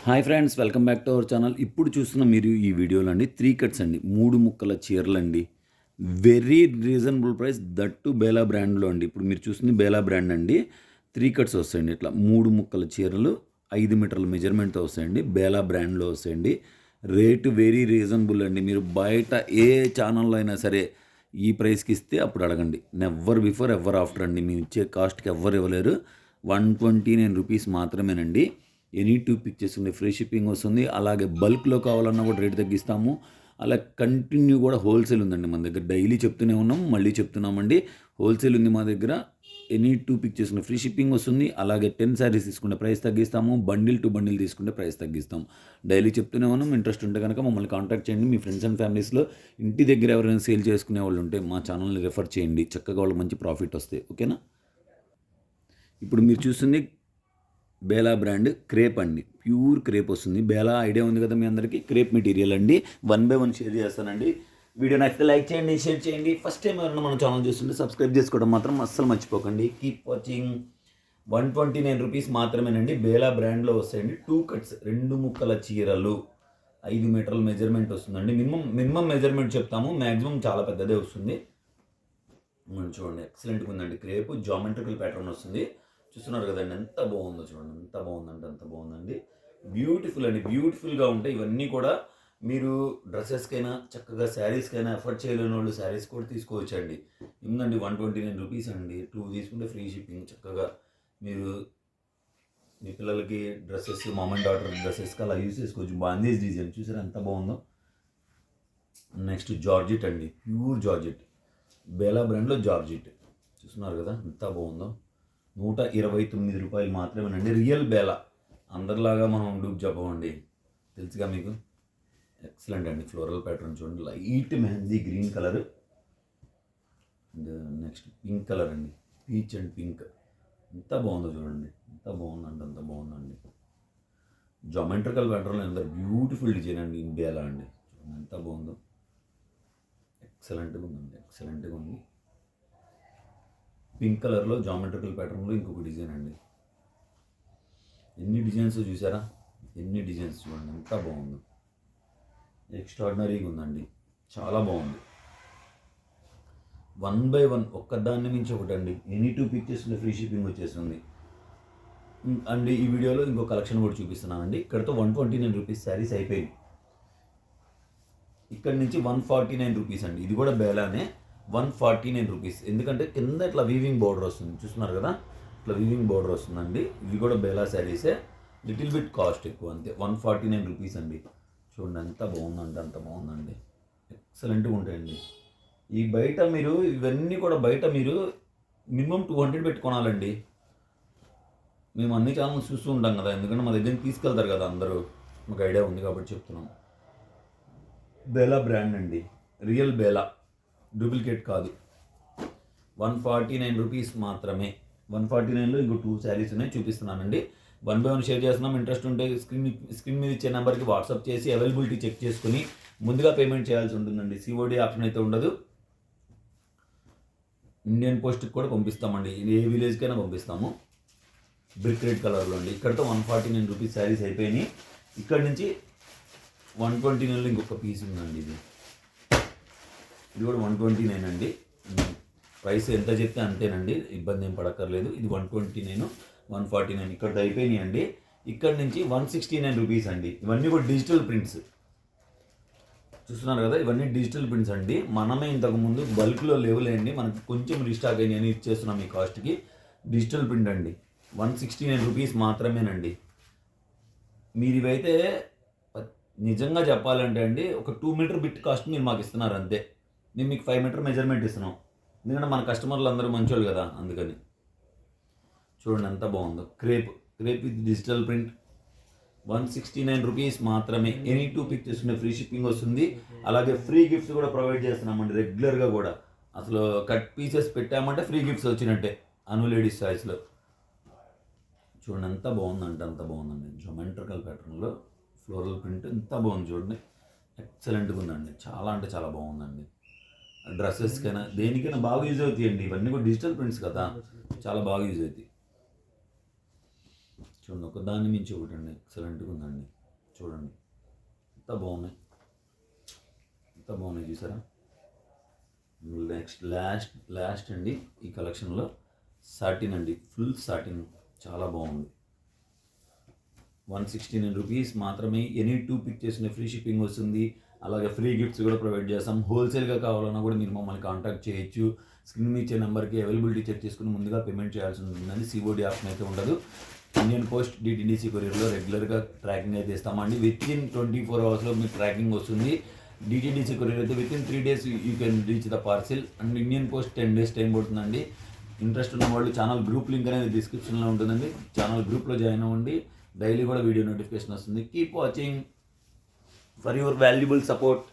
Hi friends, welcome back to our channel. ఇప్పుడు చూస్తున్న మీరు ఈ వీడియోలో అండి 3 కట్స్ అండి, 3 ముక్కల చీరలండి. Very reasonable price, that too Bela బ్రాండ్లో అండి. ఇప్పుడు మీరు చూస్తుంది బేలా బ్రాండ్ అండి. 3 కట్స్ వస్తాయండి. ఇట్లా 3 ముక్కల చీరలు 5 మీటర్ల మెజర్మెంట్తో వస్తాయండి. బేలా బ్రాండ్లో వస్తాయండి. రేటు వెరీ రీజనబుల్ అండి. మీరు బయట ఏ ఛానల్లో అయినా సరే ఈ ప్రైస్కి ఇస్తే అప్పుడు అడగండి. నెవర్ బిఫోర్ ఎవర్ ఆఫ్టర్ అండి. మీరు ఇచ్చే కాస్ట్కి ఎవ్వరు ఇవ్వలేరు. 129 రూపీస్ మాత్రమేనండి. ఎనీ 2 పిక్చర్స్ ఉంది, ఫ్రీ షిప్పింగ్ వస్తుంది. అలాగే బల్క్లో కావాలన్నా కూడా రేటు తగ్గిస్తాము. అలా కంటిన్యూ కూడా హోల్సేల్ ఉందండి మన దగ్గర. డైలీ చెప్తూనే ఉన్నాం, మళ్ళీ చెప్తున్నామండి. హోల్సేల్ ఉంది మా దగ్గర. ఎనీ 2 పిక్చర్స్ ఉంది, ఫ్రీ షిప్పింగ్ వస్తుంది. అలాగే 10 శారీస్ తీసుకుంటే ప్రైస్ తగ్గిస్తాము. బండిల్ టు బండిల్ తీసుకుంటే ప్రైస్ తగ్గిస్తాం. డైలీ చెప్తూనే ఉన్నాం. ఇంట్రెస్ట్ ఉంటే కనుక మమ్మల్ని కాంటాక్ట్ చేయండి. మీ ఫ్రెండ్స్ అండ్ ఫ్యామిలీస్లో ఇంటి దగ్గర ఎవరైనా సేల్ చేసుకునే వాళ్ళు ఉంటే మా ఛానల్ని రెఫర్ చేయండి. చక్కగా వాళ్ళకి మంచి ప్రాఫిట్ వస్తాయి. ఓకేనా? ఇప్పుడు మీరు చూస్తుంది బేలా బ్రాండ్ క్రేప్ అండి. ప్యూర్ క్రేప్ వస్తుంది. బేలా ఐడియా ఉంది కదా మీ అందరికీ. క్రేప్ మెటీరియల్ అండి. 1 బై 1 షేర్ చేస్తానండి. వీడియో నచ్చితే లైక్ చేయండి, షేర్ చేయండి. ఫస్ట్ టైం ఎవరైనా మన ఛానల్ చూస్తుంటే సబ్స్క్రైబ్ చేసుకోవడం మాత్రం అస్సలు మర్చిపోకండి. Keep watching. 129 రూపీస్ మాత్రమేనండి. బేలా బ్రాండ్లో వస్తాయండి. 2 కట్స్, 2 ముక్కల చీరలు, 5 మీటర్ల మెజర్మెంట్ వస్తుందండి. మినిమం మెజర్మెంట్ చెప్తాము, మ్యాక్సిమం చాలా పెద్దదే వస్తుంది. చూడండి, ఎక్సలెంట్గా ఉందండి. క్రేప్ జామెట్రికల్ ప్యాటర్న్ వస్తుంది. చూస్తున్నారు కదండి, ఎంత బాగుందో చూడండి. ఎంత బాగుందంటే అంత బాగుందండి. బ్యూటిఫుల్ అండి. బ్యూటిఫుల్గా ఉంటాయి ఇవన్నీ కూడా. మీరు డ్రెస్సెస్కైనా చక్కగా శారీస్కైనా ఎఫర్ట్ చేయలేని వాళ్ళు శారీస్ కూడా తీసుకోవచ్చు అండి. ఉందండి 129 రూపీస్ అండి. 2 తీసుకుంటే ఫ్రీ షిప్పింగ్. చక్కగా మీరు మీ పిల్లలకి డ్రెస్సెస్, మామ్ అండ్ డాటర్ డ్రెస్సెస్కి అలా యూస్ చేసుకోవచ్చు. బాందేజ్ డిజైన్ చూసారా ఎంత బాగుందో. నెక్స్ట్ జార్జిట్ అండి. ప్యూర్ జార్జిట్, బేలా బ్రాండ్లో జార్జిట్. చూస్తున్నారు కదా ఎంత బాగుందో. 129 రూపాయలు మాత్రమేనండి. రియల్ బేలా. అందరిలాగా మనం డూప్ చెప్పమండి, తెలుసుగా మీకు. ఎక్సలెంట్ అండి. ఫ్లోరల్ ప్యాటర్న్ చూడండి. Light mehndi green colour and next pink colour అండి. Peach and pink. ఎంత బాగుందో చూడండి. ఎంత బాగుందండి, అంత బాగుందండి. జామెట్రికల్ ప్యాటర్న్లో ఎంత బ్యూటిఫుల్ డిజైన్ అండి. బేలా అండి. చూడండి ఎంత బాగుందో. ఎక్సలెంట్గా ఉందండి. ఎక్సలెంట్గా ఉంది. పింక్ కలర్లో జామెట్రికల్ ప్యాటర్న్లో ఇంకొక డిజైన్ అండి. ఎన్ని డిజైన్స్ చూసారా? ఎన్ని డిజైన్స్ చూడండి ఎంత బాగుందో. ఎక్స్ట్రాడినరీగా ఉందండి. చాలా బాగుంది. 1 బై 1 ఒక్కదాన్ని మించి ఒకటండి. ఎనీ 2 పిక్చర్స్ ఫ్రీ షిప్పింగ్ వచ్చేస్తుంది అండి. ఈ వీడియోలో ఇంకో కలెక్షన్ కూడా చూపిస్తున్నానండి. ఇక్కడతో 129 రూపీస్ శారీస్ అయిపోయింది. ఇక్కడ నుంచి 149 రూపీస్ అండి. ఇది కూడా బేలానే. 149 రూపీస్. ఎందుకంటే కింద ఇట్లా వీవింగ్ బోర్డర్ వస్తుంది. చూస్తున్నారు కదా, ఇట్లా వీవింగ్ బోర్డర్ వస్తుందండి. ఇవి కూడా బేలా శారీసే. లిటిల్ బిట్ కాస్ట్ ఎక్కువ అంతే. 149 రూపీస్ అండి. చూడండి ఎంత బాగుందండి, అంత బాగుందండి. ఎక్సలెంట్గా ఉంటాయండి. ఈ బయట మీరు ఇవన్నీ కూడా బయట మీరు మినిమం 200 పెట్టుకోనాలండి. మేము అన్ని ఛానల్స్ చూస్తూ ఉంటాం కదా, ఎందుకంటే మా దగ్గర తీసుకెళ్తారు కదా అందరూ. మాకు ఐడియా ఉంది కాబట్టి చెప్తున్నాం. బేలా బ్రాండ్ అండి. రియల్ బేలా, డూప్లికేట్ కాదు. 149 రూపీస్ మాత్రమే. 149లో ఇంకో 2 శారీస్ ఉన్నాయి, చూపిస్తున్నానండి. 1 బై 1 షేర్ చేస్తున్నాం. ఇంట్రెస్ట్ ఉంటే స్క్రీన్ మీద ఇచ్చే నెంబర్కి వాట్సాప్ చేసి అవైలబిలిటీ చెక్ చేసుకుని ముందుగా పేమెంట్ చేయాల్సి ఉంటుందండి. సిఓడి ఆప్షన్ అయితే ఉండదు. ఇండియన్ పోస్ట్కి కూడా పంపిస్తామండి. ఏ విలేజ్కైనా పంపిస్తాము. బ్రిక్ రెడ్ కలర్లో అండి. ఇక్కడతో 149 రూపీస్ శారీస్ అయిపోయినాయి. ఇక్కడ నుంచి 129లో ఇంకొక పీస్ ఉందండి. ఇది కూడా 129 అండి. ప్రైస్ ఎంత చెప్తే అంతేనండి, ఇబ్బంది ఏం పడక్కర్లేదు. ఇది 129, 149 ఇక్కడ అయిపోయినాయి అండి. ఇక్కడ నుంచి 169 రూపీస్ అండి. ఇవన్నీ కూడా డిజిటల్ ప్రింట్స్. చూస్తున్నారు కదా, ఇవన్నీ డిజిటల్ ప్రింట్స్ అండి. మనమే ఇంతకుముందు బల్క్లో లేవులేండి, మనకి కొంచెం రీస్టాక్ అయినాయని ఇచ్చేస్తున్నాం ఈ కాస్ట్కి. డిజిటల్ ప్రింట్ అండి. 169 రూపీస్ మాత్రమేనండి. మీరు ఇవైతే నిజంగా చెప్పాలంటే అండి, ఒక 2 మీటర్ బిట్ కాస్ట్ మీరు మాకు ఇస్తున్నారు అంతే. మేము మీకు 5 మీటర్ మెజర్మెంట్ ఇస్తున్నాం. ఎందుకంటే మన కస్టమర్లు అందరూ మంచోళ్ళు కదా, అందుకని. చూడండి ఎంత బాగుందో. Crepe with digital print. 169 rupees మాత్రమే. ఎనీ 2 పిక్చర్స్ ఉండే ఫ్రీ షిప్పింగ్ వస్తుంది. అలాగే ఫ్రీ గిఫ్ట్స్ కూడా ప్రొవైడ్ చేస్తున్నామండి రెగ్యులర్గా కూడా. అసలు కట్ పీసెస్ పెట్టామంటే ఫ్రీ గిఫ్ట్స్ వచ్చినట్టే అను లేడీస్ చాయిస్లో. చూడండి ఎంత బాగుందంటే అంత బాగుందండి. జొమెట్రికల్ ప్యాటర్న్లో ఫ్లోరల్ ప్రింట్ ఎంత బాగుంది చూడండి. ఎక్సలెంట్గా ఉందండి. చాలా అంటే చాలా బాగుందండి. డ్రెస్సెస్కైనా దేనికైనా బాగా యూజ్ అవుతాయండి. ఇవన్నీ కూడా డిజిటల్ ప్రింట్స్ కదా, చాలా బాగా యూజ్ అవుతాయి. చూడండి, ఒక దాని మించి ఒకటి అండి, ఎక్సలెంట్గా ఉందండి. చూడండి ఎంత బాగున్నాయి, ఎంత బాగున్నాయి చూసారా. నెక్స్ట్ లాస్ట్ అండి ఈ కలెక్షన్లో సాటిన్ అండి, ఫుల్ సాటిన్, చాలా బాగుంది. 169 రూపీస్ మాత్రమే. ఎనీ 2 పిక్ చేసిన ఫ్రీ షిప్పింగ్ వస్తుంది. అలాగే ఫ్రీ గిఫ్ట్స్ కూడా ప్రొవైడ్ చేస్తాం. హోల్సేల్గా కావాలన్నా కూడా మీరు మమ్మల్ని కాంటాక్ట్ చేయొచ్చు. స్క్రీన్ మీద ఇచ్చే నెంబర్కి అవైలబిలిటీ చెక్ చేసుకుని ముందుగా పేమెంట్ చేయాల్సి ఉంటుందండి. సిఓడి ఆప్షన్ అయితే ఉండదు. ఇండియన్ పోస్ట్ డిటిడిసి కొరియర్లో రెగ్యులర్గా ట్రాకింగ్ అయితే ఇస్తామండి. వితిన్ 24 అవర్స్లో మీకు ట్రాకింగ్ వస్తుంది. డిటిడిసి కొరియర్ అయితే within 3 days you can reach the parcel. And Indian post 10 days time పడుతుందండి. ఇంట్రెస్ట్ ఉన్న వాళ్ళు ఛానల్ గ్రూప్ లింక్ అనేది డిస్క్రిప్షన్లో ఉంటుందండి. ఛానల్ గ్రూప్లో జాయిన్ అవ్వండి. డైలీ కూడా వీడియో నోటిఫికేషన్ వస్తుంది. Keep watching for your valuable support.